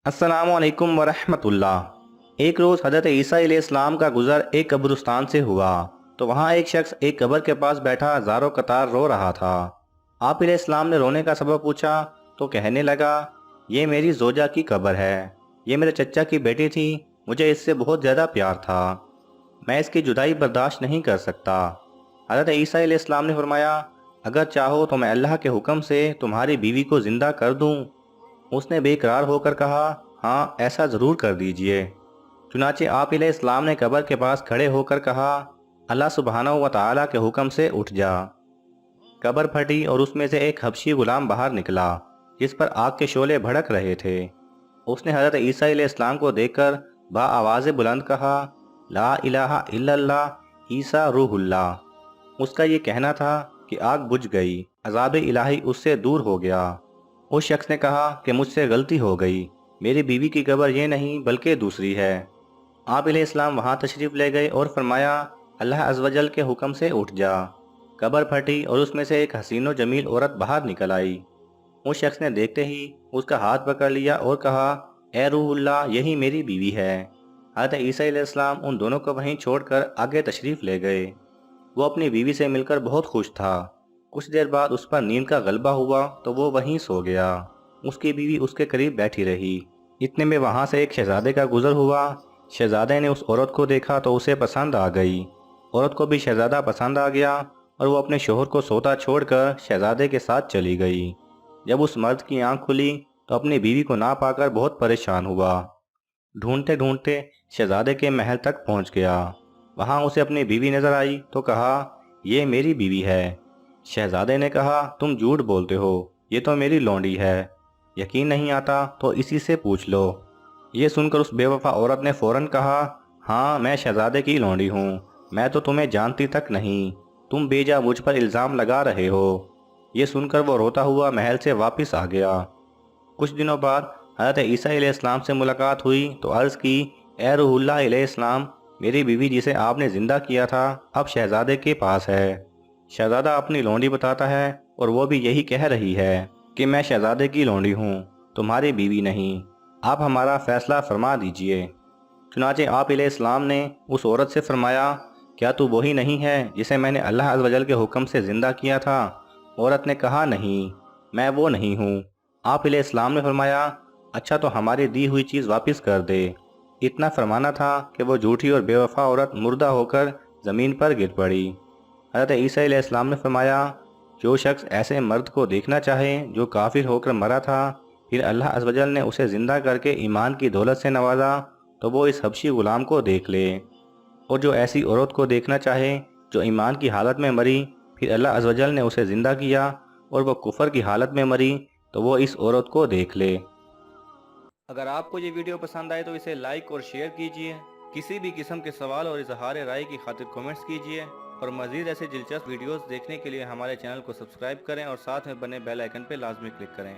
अस्सलामु अलैकुम वरहमतुल्लाह। एक रोज़ हज़रत ईसा अलैहिस्सलाम का गुज़र एक कब्रिस्तान से हुआ तो वहाँ एक शख्स एक कब्र के पास बैठा हज़ारों कतार रो रहा था। आप अलैहिस्सलाम ने रोने का सबब पूछा तो कहने लगा, ये मेरी जोजा की कब्र है। ये मेरे चचा की बेटी थी, मुझे इससे बहुत ज़्यादा प्यार था। मैं इसकी जुदाई बर्दाश्त नहीं कर सकता। हज़रत ईसा अलैहिस्सलाम ने फरमाया, अगर चाहो तो मैं अल्लाह के हुक्म से तुम्हारी बीवी को ज़िंदा कर दूँ। उसने बेकरार होकर कहा, हाँ ऐसा ज़रूर कर दीजिए। चुनाचे आप इस्लाम ने कब्र के पास खड़े होकर कहा, अल्लाह सुब्हानहू व तआला के हुक्म से उठ जा। कब्र फटी और उसमें से एक हबशी गुलाम बाहर निकला जिस पर आग के शोले भड़क रहे थे। उसने हज़रत ईसा इस्लाम को देखकर आवाज़ बुलंद कहा, ला इलाहा इल्लल्लाह ईसा रूहुल्लाह। उसका ये कहना था कि आग बुझ गई, अज़ाब इलाही उससे दूर हो गया। उस शख्स ने कहा कि मुझसे गलती हो गई, मेरी बीवी की कब्र ये नहीं बल्कि दूसरी है। आप इस्लाम वहाँ तशरीफ़ ले गए और फरमाया, अल्लाह अज़्वजल के हुक्म से उठ जा। कब्र फटी और उसमें से एक हसीनो जमील औरत बाहर निकल आई। उस शख्स ने देखते ही उसका हाथ पकड़ लिया और कहा, ए रूहुल्लाह, यही मेरी बीवी है। हज़रत ईसा अलैहिस्सलाम उन दोनों को वहीं छोड़कर आगे तशरीफ़ ले गए। वो अपनी बीवी से मिलकर बहुत खुश था। कुछ देर बाद उस पर नींद का गलबा हुआ तो वो वहीं सो गया। उसकी बीवी उसके करीब बैठी रही। इतने में वहाँ से एक शहजादे का गुजर हुआ। शहजादे ने उस औरत को देखा तो उसे पसंद आ गई। औरत को भी शहजादा पसंद आ गया और वो अपने शोहर को सोता छोड़कर शहजादे के साथ चली गई। जब उस मर्द की आंख खुली तो अपनी बीवी को ना पाकर बहुत परेशान हुआ। ढूंढते ढूंढते शहजादे के महल तक पहुंच गया। वहां उसे अपनी बीवी नजर आई तो कहा, ये मेरी बीवी है। शहजादे ने कहा, तुम झूठ बोलते हो, ये तो मेरी लौंडी है। यकीन नहीं आता तो इसी से पूछ लो। ये सुनकर उस बेवफा औरत ने फौरन कहा, हाँ मैं शहजादे की लौंडी हूँ, मैं तो तुम्हें जानती तक नहीं, तुम बेजा मुझ पर इल्ज़ाम लगा रहे हो। ये सुनकर वो रोता हुआ महल से वापस आ गया। कुछ दिनों बाद हज़रत ईसा अलैहिस्सलाम से मुलाकात हुई तो अर्ज़ की, ए रूहुल्लाह अलैहिस्सलाम, मेरी बीवी जिसे आपने ज़िंदा किया था अब शहजादे के पास है। शहजादा अपनी लौंडी बताता है और वो भी यही कह रही है कि मैं शहजादे की लौंडी हूँ, तुम्हारी बीवी नहीं। आप हमारा फ़ैसला फरमा दीजिए। चुनाचे आप अलैहिस्सलाम ने उस औरत से फरमाया, क्या तू वही नहीं है जिसे मैंने अल्लाह अज़्वजल के हुक्म से ज़िंदा किया था? औरत ने कहा, नहीं मैं वो नहीं हूँ। आप अलैहिस्सलाम ने फरमाया, अच्छा तो हमारी दी हुई चीज़ वापस कर दे। इतना फरमाना था कि वो झूठी और बेवफा औरत मुर्दा होकर ज़मीन पर गिर पड़ी। हज़रत ईसा अलैहिस्सलाम ने फरमाया, जो शख्स ऐसे मर्द को देखना चाहे जो काफिर होकर मरा था, फिर अल्लाह अज़्वजल ने उसे ज़िंदा करके ईमान की दौलत से नवाजा, तो वो इस हबशी गुलाम को देख ले। और जो ऐसी औरत को देखना चाहे जो ईमान की हालत में मरी, फिर अल्लाह अज़्वजल ने उसे ज़िंदा किया और वो कुफर की हालत में मरी, तो वो इस औरत को देख ले। अगर आपको ये वीडियो पसंद आए तो इसे लाइक और शेयर कीजिए। किसी भी किस्म के सवाल और इजहार राय की खातिर कमेंट्स कीजिए और मज़ीद ऐसे दिलचस्प वीडियोस देखने के लिए हमारे चैनल को सब्सक्राइब करें और साथ में बने बेल आइकन पर लाजमी क्लिक करें।